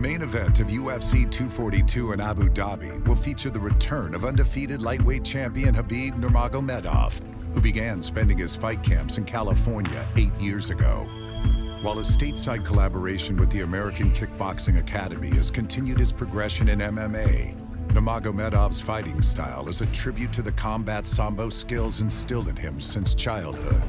main event of UFC 242 in Abu Dhabi will feature the return of undefeated lightweight champion Khabib Nurmagomedov, who began spending his fight camps in California 8 years ago. While a stateside collaboration with the American Kickboxing Academy has continued his progression in MMA, Nurmagomedov's fighting style is a tribute to the combat sambo skills instilled in him since childhood.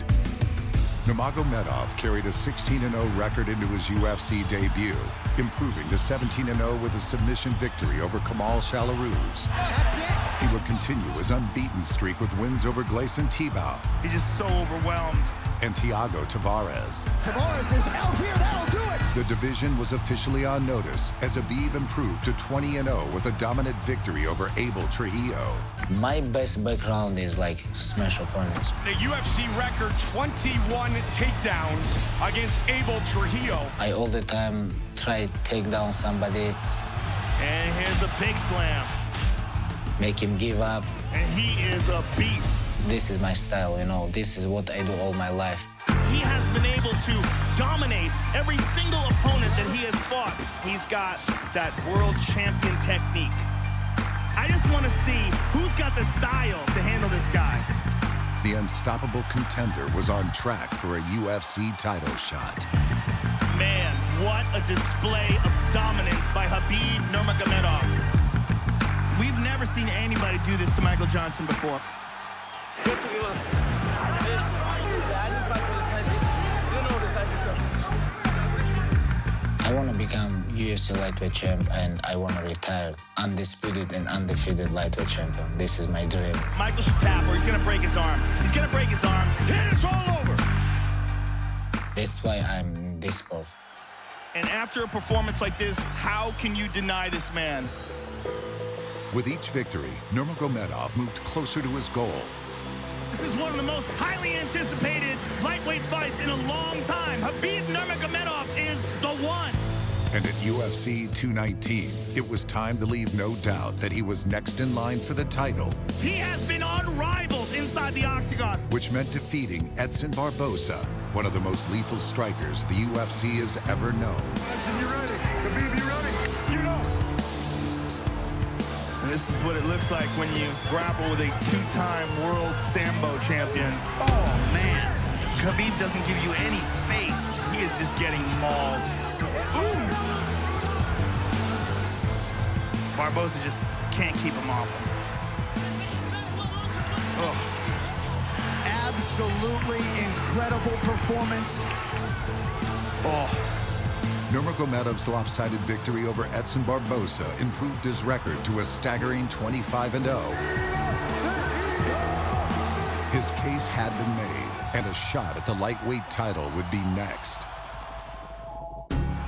Nurmagomedov carried a 16-0 record into his UFC debut, improving to 17-0 with a submission victory over Kamal Shalaruz. That's it! He would continue his unbeaten streak with wins over Gleison Tibau. He's just so overwhelmed. And Thiago Tavares. Tavares is out here, that'll do it! The division was officially on notice as Khabib improved to 20-0 with a dominant victory over Abel Trujillo. My best background is like smash opponents. The UFC record 21 takedowns against Abel Trujillo. I all the time try to take down somebody. And here's the big slam. Make him give up. And he is a beast. This is my style, you know. This is what I do all my life. He has been able to dominate every single opponent that he has fought. He's got that world champion technique. I just want to see who's got the style to handle this guy. The unstoppable contender was on track for a UFC title shot. Man, what a display of dominance by Khabib Nurmagomedov. We've never seen anybody do this to Michael Johnson before. I want to become UFC lightweight champ, and I want to retire undisputed and undefeated lightweight champion. This is my dream. Michael should tap or he's going to break his arm. He's going to break his arm. And it's all over. That's why I'm in this sport. And after a performance like this, how can you deny this man? With each victory, Nurmagomedov moved closer to his goal. This is one of the most highly anticipated lightweight fights in a long time. Khabib Nurmagomedov is the one. And at UFC 219, it was time to leave no doubt that he was next in line for the title. He has been unrivaled inside the octagon. Which meant defeating Edson Barboza, one of the most lethal strikers the UFC has ever known. Edson, you ready? Khabib, you ready? Let's get up. And this is what it looks like when you grapple with a two-time world Sambo champion. Oh, man. Khabib doesn't give you any space. He is just getting mauled. Ooh. Barboza just can't keep him off him. Oh. Absolutely incredible performance. Oh. Nurmagomedov's lopsided victory over Edson Barboza improved his record to a staggering 25-0. His case had been made, and a shot at the lightweight title would be next.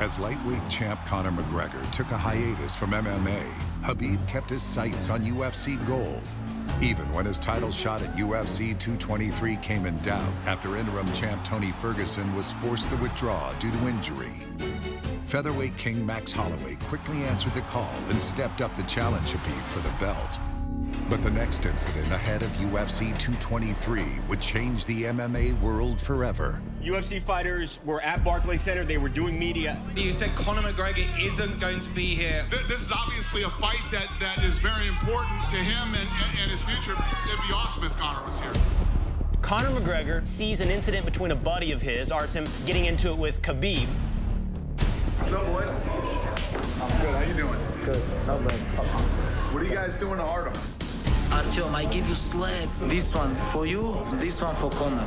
As lightweight champ Conor McGregor took a hiatus from MMA, Khabib kept his sights on UFC gold, even when his title shot at UFC 223 came in doubt after interim champ Tony Ferguson was forced to withdraw due to injury. Featherweight king Max Holloway quickly answered the call and stepped up to challenge Khabib for the belt. But the next incident ahead of UFC 223 would change the MMA world forever. UFC fighters were at Barclays Center. They were doing media. You said Conor McGregor isn't going to be here. This is obviously a fight that is very important to him and his future. It'd be awesome if Conor was here. Conor McGregor sees an incident between a buddy of his, Artem, getting into it with Khabib. What's up, boys? I'm good. How you doing? Good. Not bad. What are you guys doing to Artem? Artyom, I give you slap. This one for you, this one for Conor.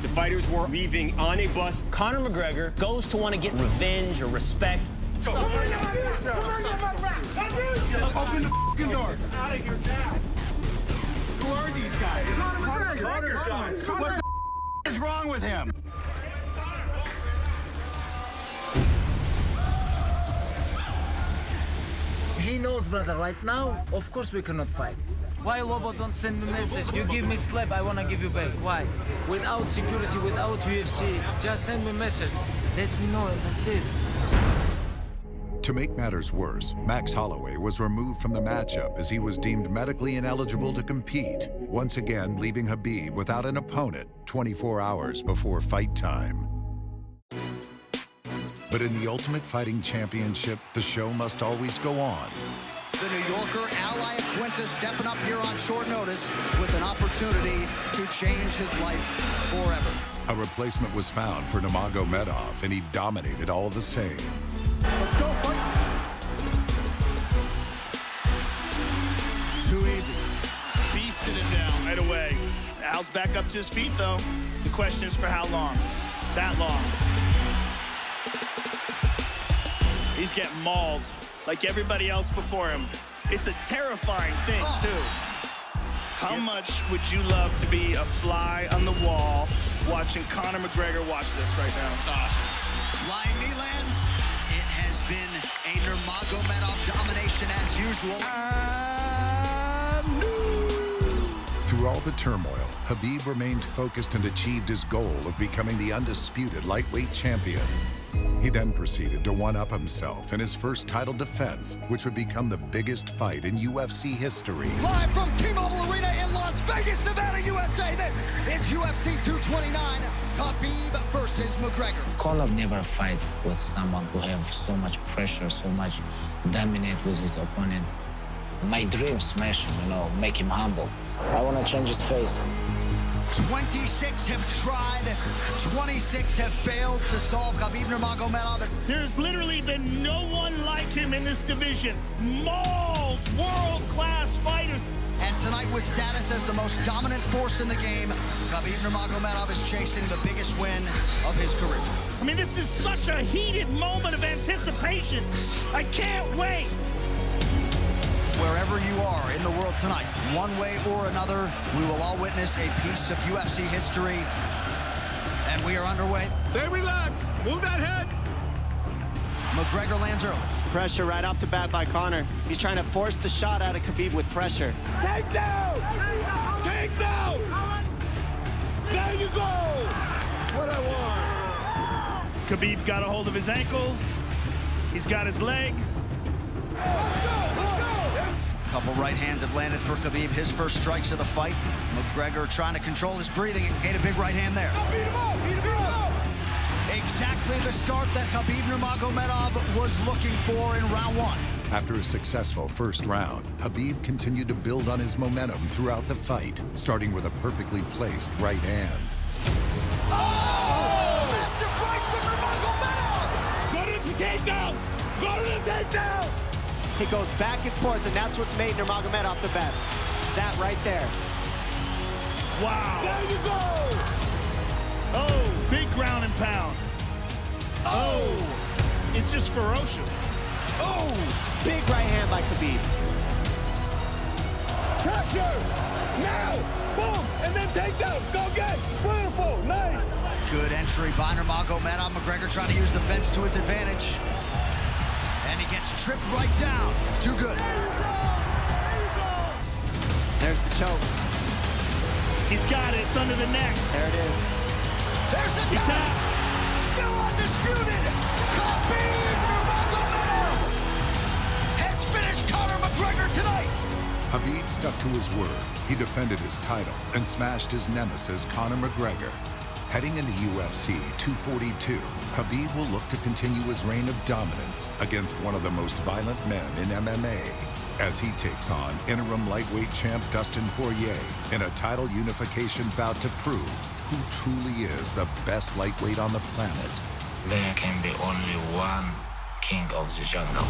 The fighters were leaving on a bus. Conor McGregor goes to want to get revenge or respect. Open the f***ing doors. Out of your dad. Who are these guys? Connor's guys. What the f*** is wrong with him? He knows, brother, right now, of course we cannot fight. Why, Lobo, don't send me message? You give me slap, I want to give you back. Why? Without security, without UFC, just send me message. Let me know, that's it. To make matters worse, Max Holloway was removed from the matchup as he was deemed medically ineligible to compete, once again leaving Khabib without an opponent 24 hours before fight time. But in the Ultimate Fighting Championship, the show must always go on. The New Yorker Ally Quinta stepping up here on short notice with an opportunity to change his life forever. A replacement was found for Nurmagomedov, and he dominated all the same. Let's go, fight. Too easy. Beasted him down right away. Al's back up to his feet, though. The question is for how long? That long. He's getting mauled like everybody else before him. It's a terrifying thing, too. How much would you love to be a fly on the wall watching Conor McGregor watch this right now? Flying knee lands. It has been a Nurmagomedov domination as usual. Through all the turmoil, Khabib remained focused and achieved his goal of becoming the undisputed lightweight champion. He then proceeded to one-up himself in his first title defense, which would become the biggest fight in UFC history. Live from T-Mobile Arena in Las Vegas, Nevada, USA, this is UFC 229, Khabib versus McGregor. Conor never fight with someone who have so much pressure, so much dominate with his opponent. My dream smash him, make him humble. I want to change his face. 26 have tried, 26 have failed to solve Khabib Nurmagomedov. There's literally been no one like him in this division. Mauls, world-class fighters. And tonight, with status as the most dominant force in the game, Khabib Nurmagomedov is chasing the biggest win of his career. I mean, this is such a heated moment of anticipation. I can't wait. Wherever you are in the world tonight, one way or another, we will all witness a piece of UFC history. And we are underway. Stay relaxed. Move that head. McGregor lands early. Pressure right off the bat by Conor. He's trying to force the shot out of Khabib with pressure. Take down! Take down! There you go! What I want. Khabib got a hold of his ankles. He's got his leg. Couple right hands have landed for Khabib. His first strikes of the fight. McGregor trying to control his breathing. Ate a big right hand there. Beat him up! Beat him up! Exactly the start that Khabib Nurmagomedov was looking for in round one. After a successful first round, Khabib continued to build on his momentum throughout the fight, starting with a perfectly placed right hand. Oh! Massive right from Nurmagomedov! Go to the takedown! Go to the takedown! He goes back and forth, and that's what's made Nurmagomedov the best. That right there. Wow. There you go! Oh, big ground and pound. Oh! It's just ferocious. Oh! Big right hand by Khabib. Pressure! Now! Boom! And then takedown! Go get! Beautiful! Nice! Good entry by Nurmagomedov. McGregor trying to use the fence to his advantage. And he gets tripped right down. Too good. There's the choke. He's got it. It's under the neck. There it is. There's the He tap. tapped. Still undisputed. Khabib Nurmagomedov has finished Conor McGregor tonight. Khabib stuck to his word. He defended his title and smashed his nemesis, Conor McGregor. Heading into UFC 242, Khabib will look to continue his reign of dominance against one of the most violent men in MMA, as he takes on interim lightweight champ Dustin Poirier in a title unification bout to prove who truly is the best lightweight on the planet. There can be only one king of the jungle.